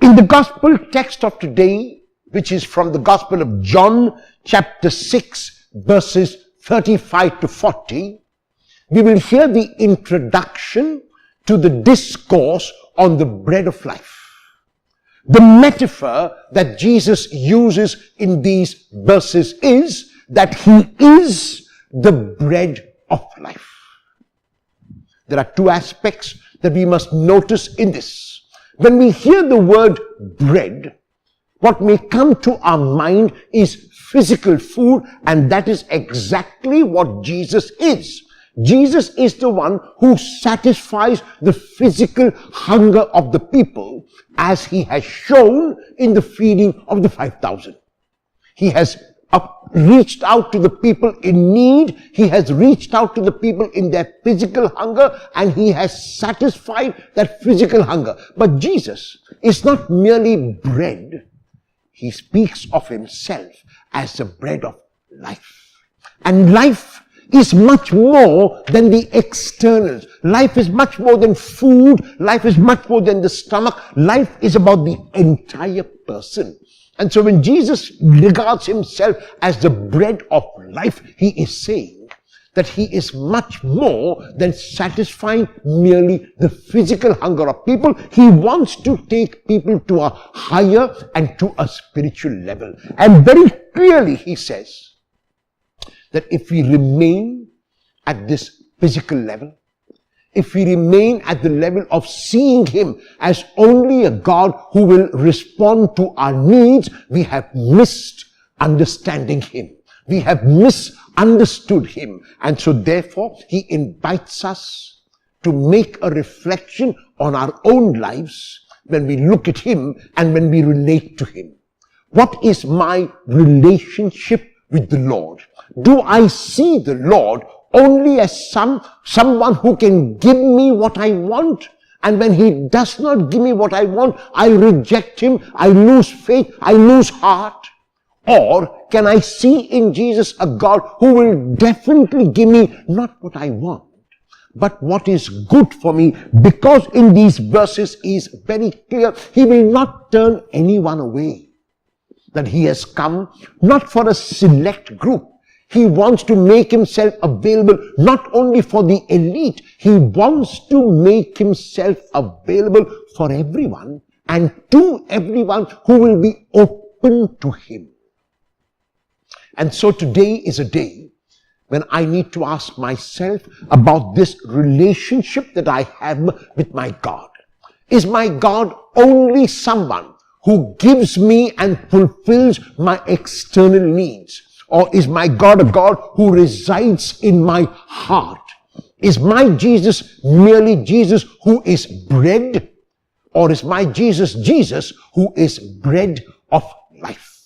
In the gospel text of today, which is from the Gospel of John, chapter 6, verses 35 to 40, we will hear the introduction to the discourse on the bread of life. The metaphor that Jesus uses in these verses is that he is the bread of life. There are two aspects that we must notice in this. When we hear the word bread, what may come to our mind is physical food, and that is exactly what Jesus is. Jesus is the one who satisfies the physical hunger of the people, as he has shown in the feeding of the 5,000. He has reached out to the people in need. He has reached out to the people in their physical hunger, and he has satisfied that physical hunger. But Jesus is not merely bread. He speaks of himself as the bread of life. And life is much more than the externals. Life is much more than food. Life is much more than the stomach. Life is about the entire person. And so when Jesus regards himself as the bread of life, he is saying that he is much more than satisfying merely the physical hunger of people. He wants to take people to a higher and to a spiritual level. And very clearly he says that if we remain at this physical level, if we remain at the level of seeing him as only a God who will respond to our needs, we have missed understanding him. We have misunderstood him. And so therefore, he invites us to make a reflection on our own lives when we look at him and when we relate to him. What is my relationship with the Lord? Do I see the Lord only as someone who can give me what I want? And when he does not give me what I want, I reject him, I lose faith, I lose heart? Or can I see in Jesus a God who will definitely give me not what I want, but what is good for me? Because in these verses he is very clear, he will not turn anyone away. That he has come not for a select group. He wants to make himself available not only for the elite, he wants to make himself available for everyone and to everyone who will be open to him. And so today is a day when I need to ask myself about this relationship that I have with my God. Is my God only someone who gives me and fulfills my external needs? Or is my God a God who resides in my heart? Is my Jesus merely Jesus who is bread? Or is my Jesus Jesus who is bread of life?